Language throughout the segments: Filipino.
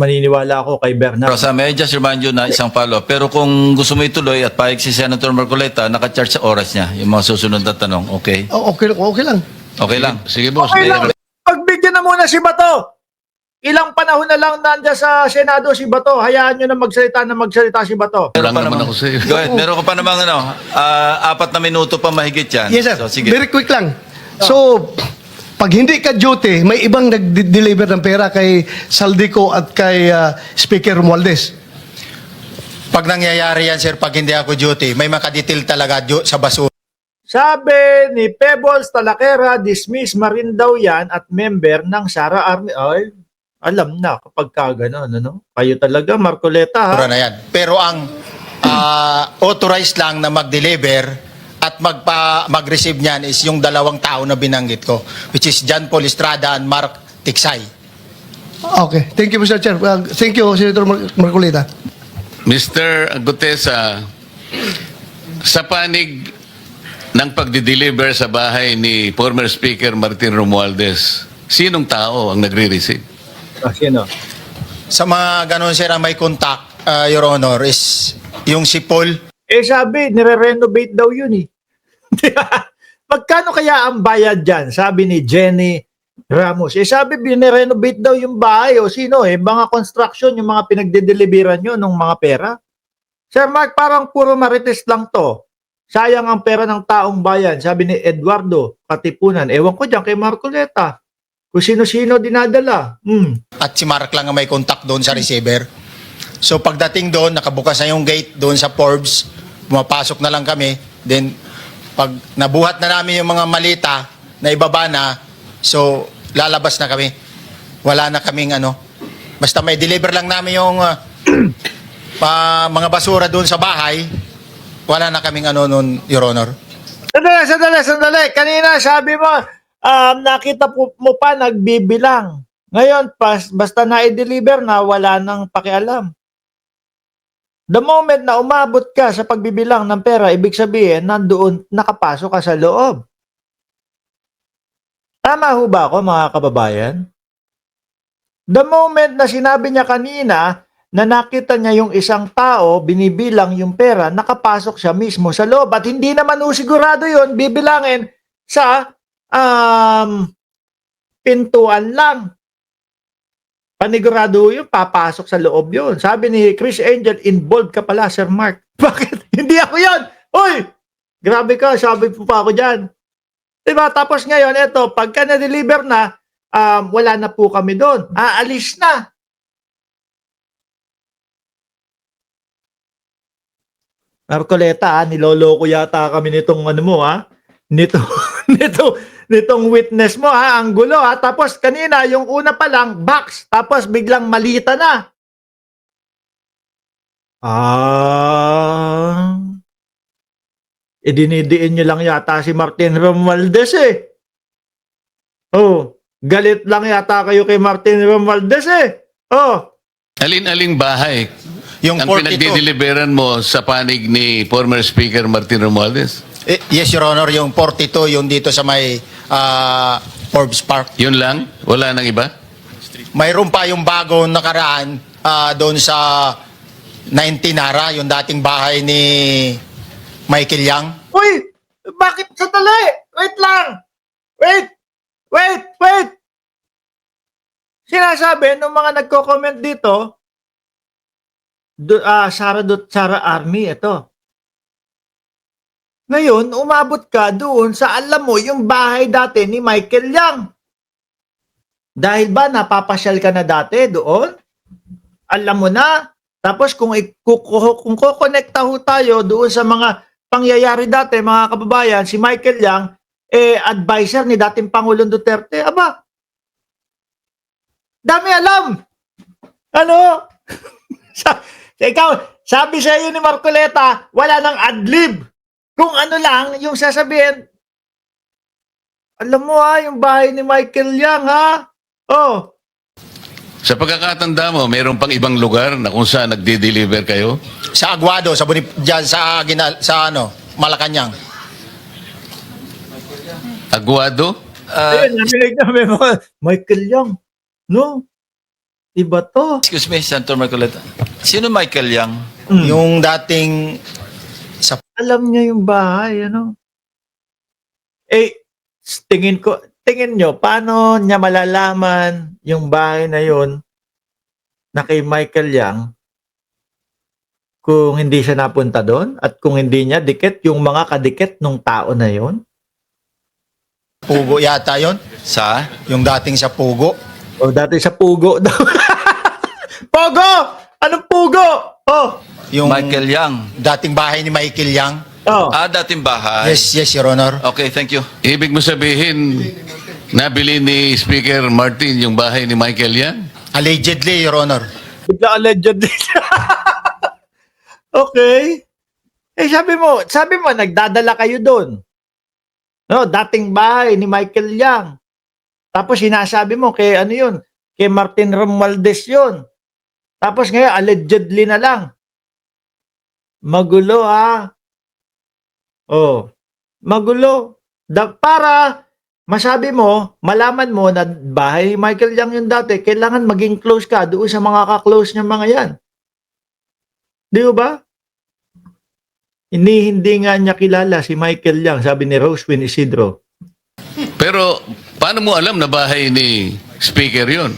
maniniwala ako kay Bernard. Rosa, may I just remind you na isang follow-up. Pero kung gusto mo ituloy at pahig si Senator Marcoleta, naka-charge sa oras niya, yung mga susunod na tanong, okay? Okay lang. Okay lang. Sige, boss. Okay lang, pagbigyan na muna si Bato. Ilang panahon na lang nandiyan sa Senado si Bato. Hayaan nyo na magsalita si Bato. Lang naman ako sa'yo. Go ahead. Meron ka pa namang 4 na minuto pa mahigit yan. Yes, sir. So, sige. Very quick lang. So, pag hindi ka duty, may ibang nag-deliver ng pera kay Saldico at kay Speaker Romualdez. Pag nangyayari yan, sir, pag hindi ako duty, may makadetail talaga sa basura. Sabi ni Pebbles Talakera, dismiss ma rin daw yan at member ng Sara Army. Ay, alam na kapag kagano'n, ano? Kayo talaga, Marcoleta, ha? Na yan. Pero ang authorized lang na mag-deliver at mag-receive niyan is yung 2 tao na binanggit ko, which is John Paul Estrada and Mark Tiksay. Okay. Thank you, Mr. Chair. Thank you, Senator Marcolita. Mr. Gutesa, sa panig ng pagdi-deliver sa bahay ni former Speaker Martin Romualdez, sinong tao ang nagre-receive? Sino? Sa mga ganun, sir, ang may contact, Your Honor, is yung si Paul. Sabi, nire-renovate daw yun, eh. Magkano kaya ang bayad dyan? Sabi ni Jenny Ramos. Sabi, binirenovate daw yung bahay. O sino, mga construction, yung mga pinagde-deliveran nyo ng mga pera. Sir Mark, parang puro marites lang to. Sayang ang pera ng taong bayan. Sabi ni Eduardo Katipunan. Ewan ko dyan kay Marcoleta. Kung sino-sino dinadala. At si Mark lang ang may contact doon sa receiver. So pagdating doon, nakabukas na yung gate doon sa Forbes, pumapasok na lang kami. Then pag nabuhat na namin yung mga malita na ibaba na, so lalabas na kami. Wala na kaming basta may deliver lang namin yung mga basura doon sa bahay, wala na kaming noon, Your Honor. Sandali. Kanina sabi mo, nakita mo pa nagbibilang. Ngayon, basta na-deliver na, wala nang pakialam. The moment na umabot ka sa pagbibilang ng pera, ibig sabihin, nandoon, nakapasok ka sa loob. Tama ho ba ako, mga kababayan? The moment na sinabi niya kanina na nakita niya yung isang tao, binibilang yung pera, nakapasok siya mismo sa loob. At hindi naman sigurado yun, bibilangin sa pintuan lang. Panigurado yun, papasok sa loob yun. Sabi ni Chris Angel, involved ka pala, Sir Mark. Bakit? Hindi ako yun! Uy! Grabe ka, sabi po pa ako dyan. Diba? Tapos ngayon, eto, pagka na-deliver na, wala na po kami doon. Aalis na. Marcoleta, niloloko yata kami nitong nitong witness mo, ang gulo, Tapos kanina, yung una pa lang, box. Tapos biglang malita na. Dinidiin nyo lang yata si Martin Romualdez, galit lang yata kayo kay Martin Romualdez, Alin-aling bahay Yung ang 42. pinagdi-deliveran mo sa panig ni former Speaker Martin Romualdez? Yes, Your Honor, yung 42, yung dito sa may Forbes Park. Yun lang? Wala nang iba? Mayroon pa yung bagong nakaraan doon sa 19 Nara, yung dating bahay ni Michael Yang. Uy! Bakit? Sandali! Wait lang! Wait! Sinasabi ng mga nagko-comment dito, Sara Army, ito. Ngayon, umabot ka doon sa alam mo yung bahay dati ni Michael Yang. Dahil ba napapasyal ka na dati doon? Alam mo na. Tapos kung kukonekta ho tayo doon sa mga pangyayari dati, mga kababayan, si Michael Yang, advisor ni dating Pangulong Duterte. Aba, dami alam. Ikaw, sabi sa iyo ni Marcoleta, wala nang adlib. Kung ano lang, yung sasabihin, alam mo yung bahay ni Michael Yang, Sa pagkakatanda mo, mayroon pang ibang lugar na kung saan nagdi-deliver kayo? Sa Aguado, dyan sa Malacanang. Aguado? Ayun, naminig namin mo, Michael Yang, no? Iba to. Excuse me, Senator Marcoleta. Sino Michael Yang? Yung dating sa Alam niya yung bahay, ano? Eh, tingin nyo, paano niya malalaman yung bahay na yun na kay Michael Yang kung hindi siya napunta doon at kung hindi niya dikit yung mga kadikit nung tao na yun? Pugo yata yon, Sa? yung dating sa Pugo. O dati sa Pugo daw. Pogo! Anong Pugo? Oh! Yung Michael Yang. dating bahay ni Michael Yang. Oh. Dating bahay. Yes, Your Honor. Okay, thank you. Ibig mo sabihin, nabili ni Speaker Martin yung bahay ni Michael Yang? Allegedly, Your Honor. Bigla allegedly. Okay. Eh sabi mo nagdadala kayo doon. No, dating bahay ni Michael Yang. Tapos sinasabi mo kay ano 'yun? Kay Martin Romualdez 'yun. Tapos ngayon allegedly na lang. Magulo ha. Oh. Magulo. Para masabi mo, malaman mo na bahay ni Michael Yang yung dati, kailangan maging close ka doon sa mga ka-close niya mga yan. Di ba? Hindi nga niya kilala si Michael Yang, sabi ni Rosewin Isidro. Pero paano mo alam na bahay ni Speaker yun?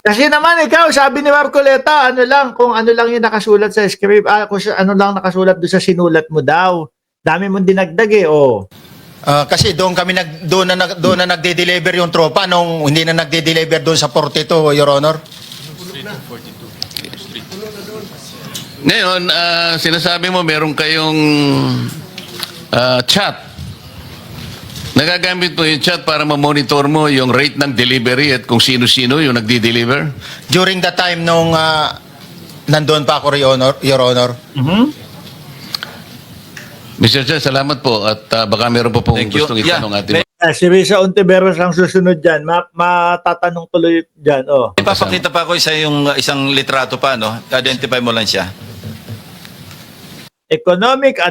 Kasi naman ikaw, sabi ni Marcoleta, kung ano lang yung nakasulat sa script, ano lang nakasulat doon sa sinulat mo daw. Dami mong dinagdag eh, oh. Kasi doon na nagde-deliver yung tropa nung hindi na nagde-deliver doon sa 42, Your Honor. Ngayon, sinasabi mo meron kayong chat. Nagagamit mo yung chat para ma-monitor mo yung rate ng delivery at kung sino-sino yung nagdi-deliver? During the time nung nandoon pa ako, Your Honor. Mr. Chair, salamat po at baka meron po pong Thank you. gustong itanong atin. Si Risa Ontiveros ang susunod dyan. Matatanong tuloy dyan, oh. Ipapakita pa ako isang litrato pa, no? Identify mo lang siya. Economic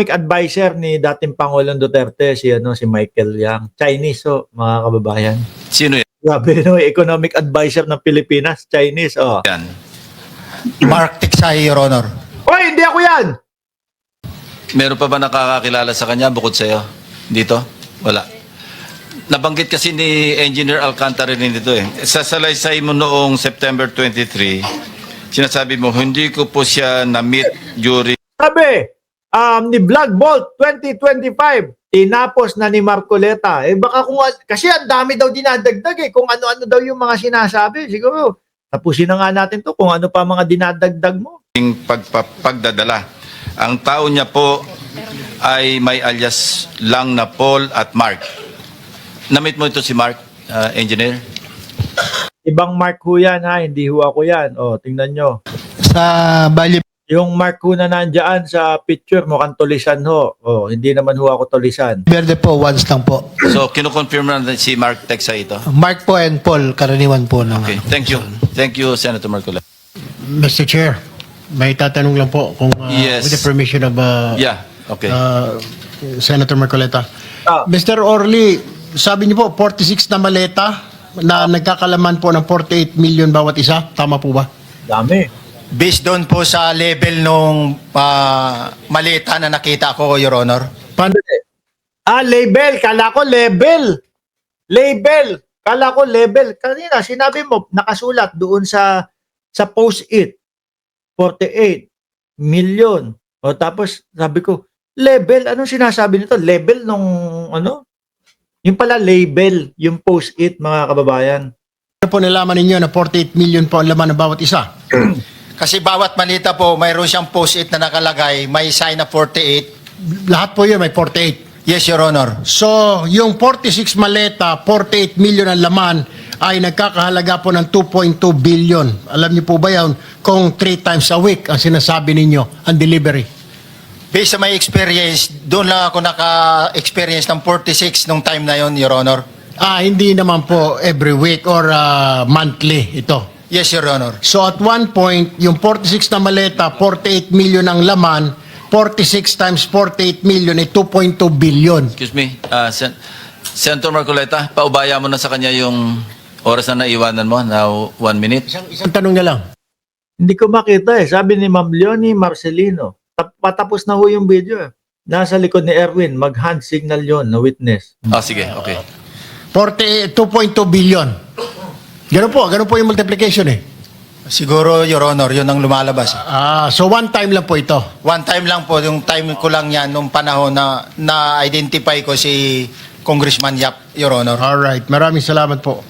advisor ni dating Pangulong Duterte, si Michael Yang. Chinese, mga kababayan. Sino Grabe, economic advisor ng Pilipinas, Chinese, oh. yan? Mark Tiksay, Your Honor. Hoy, hindi ako yan! Meron pa ba nakakakilala sa kanya bukod sa'yo? Dito? Wala. Nabanggit kasi ni Engineer Alcantara rin dito eh. Sa salaysay mo noong September 23, sinasabi mo, hindi ko po siya na-meet during... Sabi, ni Vlog Bolt 2025, tinapos na ni Marcoleta. Baka kasi ang dami daw dinadagdag kung ano-ano daw yung mga sinasabi. Siguro, tapusin na nga natin to kung ano pa mga dinadagdag mo. pagdadala. Ang tao niya po ay may alias lang na Paul at Mark. Na-meet mo ito si Mark, Engineer? Ibang Mark ho yan ha, hindi ho ako yan. O, tingnan nyo. Sa Bali Yung Mark ho na nandyan sa picture, mukhang tulisan ho. O, hindi naman ho ako tulisan. Verde po, once lang po. So, kinukonfirm na si Mark Texa ito. Mark po and Paul, karaniwan po ng... Okay, thank you. Thank you, Senator Marcola. Mr. Chair, may tatanong lang po kung Yes. with the permission of Yeah, okay. Senator Marcoleta. Ah. Mr. Orly, sabi niyo po 46 na maleta na nagkakalaman po ng 48 million bawat isa. Tama po ba? Dami. Based doon po sa level nung malita na nakita ko, Your Honor. Paano? Label. Kala ko level. Label. Kala ko level. Kanina, sinabi mo, nakasulat doon sa post-it. 48 million. O tapos, sabi ko, level. Anong sinasabi nito? Level nung ano? Yung pala label, yung post-it, mga kababayan. Ano po nalaman ninyo na 48 million po ang laman ng bawat isa? Kasi bawat malita po, mayroon siyang post-it na nakalagay, may sign na 48. Lahat po yun may 48. Yes, Your Honor. So, yung 46 maleta, 48 million ang laman, ay nagkakahalaga po ng 2.2 billion. Alam niyo po ba yan kung 3 times a week ang sinasabi ninyo, ang delivery? Based sa my experience, doon lang ako naka-experience ng 46 nung time na yon, Your Honor. Hindi naman po every week or monthly ito. Yes, Your Honor. So at one point, yung 46 na maleta, 48 million ang laman, 46 times 48 million ay 2.2 billion. Excuse me, Senator Marcoleta, paubaya mo na sa kanya yung Oras na naiwanan mo, now 1 minute. Isang tanong na lang. Hindi ko makita eh. Sabi ni Ma'am Leonie Marcelino, patapos na ho yung video eh. Nasa likod ni Erwin, mag-hand signal yon na witness. Sige, okay. 2.2 billion. Ganun po yung multiplication eh. Siguro, Your Honor, yun ang lumalabas. So one time lang po ito. One time lang po, yung time ko lang yan, nung panahon na na-identify ko si Congressman Yap, Your Honor. Alright, maraming salamat po.